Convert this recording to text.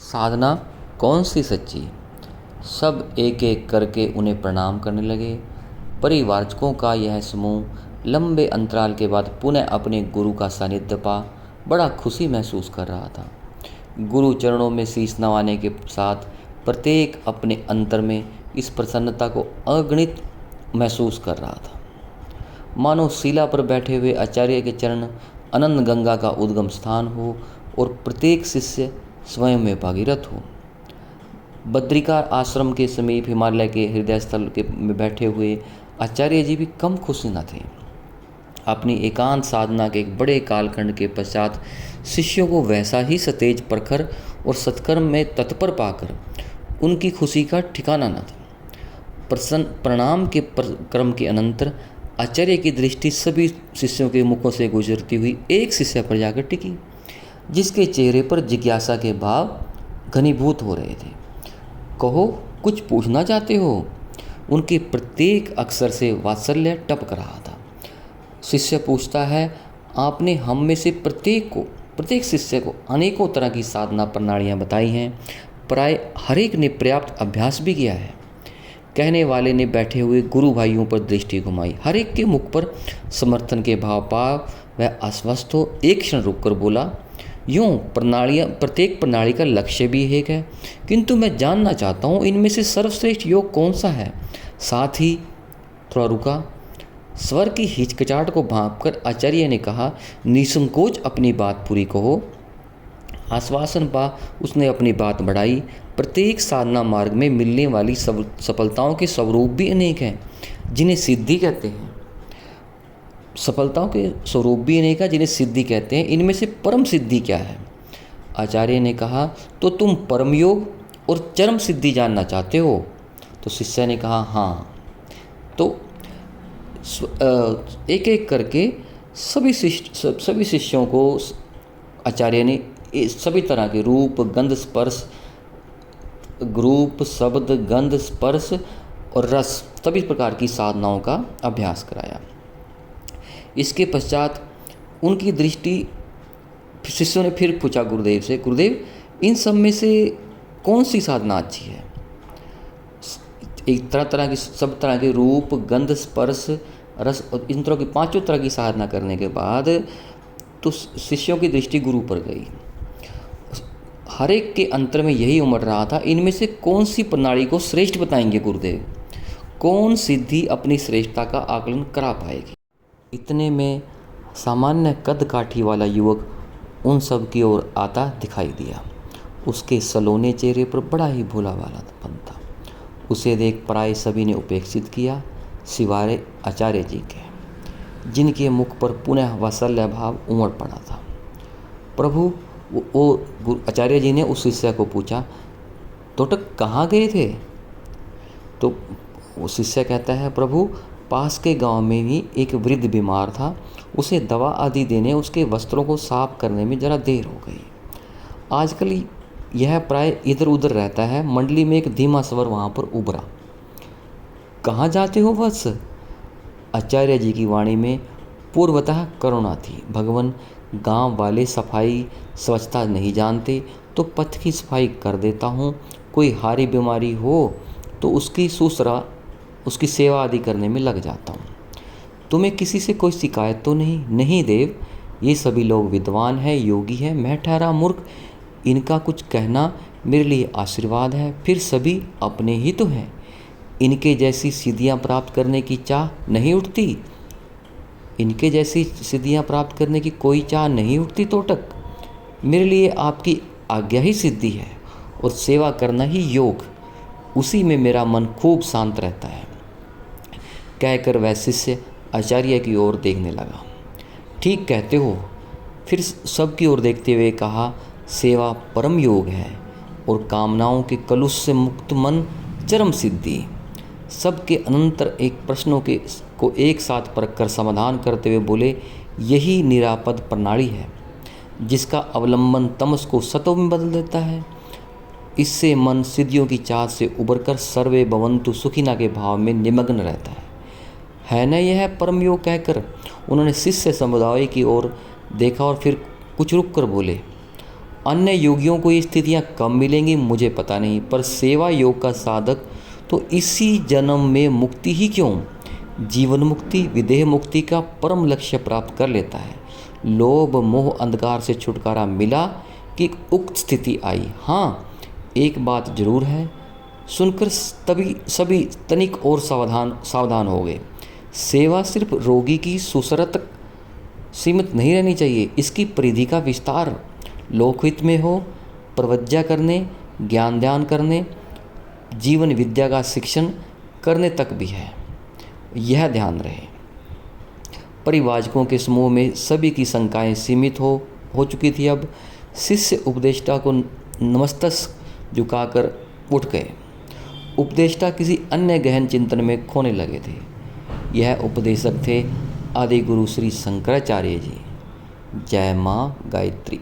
साधना कौन सी सच्ची। सब एक एक करके उन्हें प्रणाम करने लगे। परिवारजकों का यह समूह लंबे अंतराल के बाद पुनः अपने गुरु का सानिध्य पा बड़ा खुशी महसूस कर रहा था। गुरु चरणों में शीश नवाने के साथ प्रत्येक अपने अंतर में इस प्रसन्नता को अगणित महसूस कर रहा था, मानो शिला पर बैठे हुए आचार्य के चरण अनंत गंगा का उद्गम स्थान हो और प्रत्येक शिष्य स्वयं में भागीरथ हो। बद्रिका आश्रम के समीप हिमालय के हृदय स्थल के में बैठे हुए आचार्य जी भी कम खुश न थे। अपनी एकांत साधना के एक बड़े कालखंड के पश्चात शिष्यों को वैसा ही सतेज प्रखर और सत्कर्म में तत्पर पाकर उनकी खुशी का ठिकाना न था। प्रसन्न प्रणाम के क्रम के अनंतर आचार्य की दृष्टि सभी शिष्यों के मुखों से गुजरती हुई एक शिष्य पर जाकर टिकी, जिसके चेहरे पर जिज्ञासा के भाव घनीभूत हो रहे थे। कहो, कुछ पूछना चाहते हो? उनके प्रत्येक अक्षर से वात्सल्य टपक रहा था। शिष्य पूछता है, आपने हम में से प्रत्येक शिष्य को अनेकों तरह की साधना प्रणालियाँ बताई हैं, प्राय हर एक ने पर्याप्त अभ्यास भी किया है। कहने वाले ने बैठे हुए गुरु भाइयों पर दृष्टि घुमाई। हर एक के मुख पर समर्थन के भाव पा वह आश्वस्त हो एक क्षण रुककर बोला, यूँ प्रत्येक प्रणाली का लक्ष्य भी एक है, किंतु मैं जानना चाहता हूँ इनमें से सर्वश्रेष्ठ योग कौन सा है। साथ ही थोड़ा रुका, स्वर की हिचकिचाहट को भांपकर आचार्य ने कहा, निसंकोच अपनी बात पूरी कहो। आश्वासन पा उसने अपनी बात बढ़ाई। प्रत्येक साधना मार्ग में मिलने वाली सफलताओं के स्वरूप भी अनेक हैं, जिन्हें सिद्धि कहते हैं। सफलताओं के स्वरूप भी अनेक हैं, जिन्हें सिद्धि कहते हैं। इनमें से परम सिद्धि क्या है? आचार्य ने कहा, तो तुम परम योग और चरम सिद्धि जानना चाहते हो? तो शिष्य ने कहा, हाँ। तो एक एक करके सभी शिष्यों को आचार्य ने सभी तरह के रूप, गंध, स्पर्श, शब्द, गंध, स्पर्श और रस सभी प्रकार की साधनाओं का अभ्यास कराया। इसके पश्चात उनकी दृष्टि शिष्यों ने फिर पूछा गुरुदेव से, गुरुदेव इन सब में से कौन सी साधना अच्छी है? एक सब तरह के रूप, गंध, स्पर्श, रस और इन तरह की पांचों तरह की साधना करने के बाद तो शिष्यों की दृष्टि गुरु पर गई। हर एक के अंतर में यही उमड़ रहा था, इनमें से कौन सी प्रणाली को श्रेष्ठ बताएंगे गुरुदेव? कौन सिद्धि अपनी श्रेष्ठता का आकलन करा पाएगी? इतने में सामान्य कद काठी वाला युवक उन सब की ओर आता दिखाई दिया। उसके सलोने चेहरे पर बड़ा ही भोला वालापन था। उसे देख प्राय सभी ने उपेक्षित किया, सिवाय आचार्य जी के, जिनके मुख पर पुनः वात्सल्य भाव उमड़ पड़ा था। प्रभु, वो आचार्य जी ने उस शिष्य को पूछा, तोटक कहाँ गए थे? तो वो शिष्य कहता है, प्रभु पास के गांव में ही एक वृद्ध बीमार था, उसे दवा आदि देने, उसके वस्त्रों को साफ करने में जरा देर हो गई। आजकल यह प्राय इधर उधर रहता है। मंडली में एक धीमा स्वर वहाँ पर उभरा, कहाँ जाते हो वत्स? आचार्य जी की वाणी में पूर्वतः करुणा थी। भगवान, गांव वाले सफाई स्वच्छता नहीं जानते, तो पथ की सफाई कर देता हूँ। कोई हारी बीमारी हो तो उसकी सेवा आदि करने में लग जाता हूँ। तुम्हें किसी से कोई शिकायत तो नहीं? नहीं देव, ये सभी लोग विद्वान हैं, योगी हैं, मैं ठहरा मूर्ख। इनका कुछ कहना मेरे लिए आशीर्वाद है। फिर सभी अपने ही तो हैं। इनके जैसी सिद्धियाँ प्राप्त करने की चाह नहीं उठती। इनके जैसी सिद्धियाँ प्राप्त करने की कोई चाह नहीं उठती तोटक। मेरे लिए आपकी आज्ञा ही सिद्धि है और सेवा करना ही योग। उसी में मेरा मन खूब शांत रहता है। कहकर वह शिष्य आचार्य की ओर देखने लगा। ठीक कहते हो। फिर सब की ओर देखते हुए कहा, सेवा परम योग है और कामनाओं के कलुष से मुक्त मन चरम सिद्धि। सबके अनंतर एक प्रश्नों को एक साथ परख कर समाधान करते हुए बोले, यही निरापद प्रणाली है जिसका अवलंबन तमस को सत्व में बदल देता है। इससे मन सिद्धियों की चाह से उबरकर सर्वे भवन्तु सुखिना के भाव में निमग्न रहता है न यह परम योग? कहकर उन्होंने शिष्य समुदाय की ओर देखा और फिर कुछ रुक कर बोले, अन्य योगियों को ये स्थितियाँ कब मिलेंगी मुझे पता नहीं, पर सेवा योग का साधक तो इसी जन्म में मुक्ति ही क्यों, जीवन मुक्ति, विदेह मुक्ति का परम लक्ष्य प्राप्त कर लेता है। लोभ मोह अंधकार से छुटकारा मिला कि उक्त स्थिति आई। हाँ, एक बात जरूर है, सुनकर तभी सभी तनिक और सावधान हो गए। सेवा सिर्फ रोगी की सुसरत तक सीमित नहीं रहनी चाहिए, इसकी परिधि का विस्तार लोकहित में हो, प्रवज्ञा करने, ज्ञान ध्यान करने, जीवन विद्या का शिक्षण करने तक भी है, यह ध्यान रहे। परिवाजकों के समूह में सभी की शंकाएं सीमित हो चुकी थी। अब शिष्य उपदेष्टा को नमस्तक झुकाकर उठ गए। उपदेष्टा किसी अन्य गहन चिंतन में खोने लगे थे। यह उपदेशक थे आदि गुरु श्री शंकराचार्य जी। जय माँ गायत्री।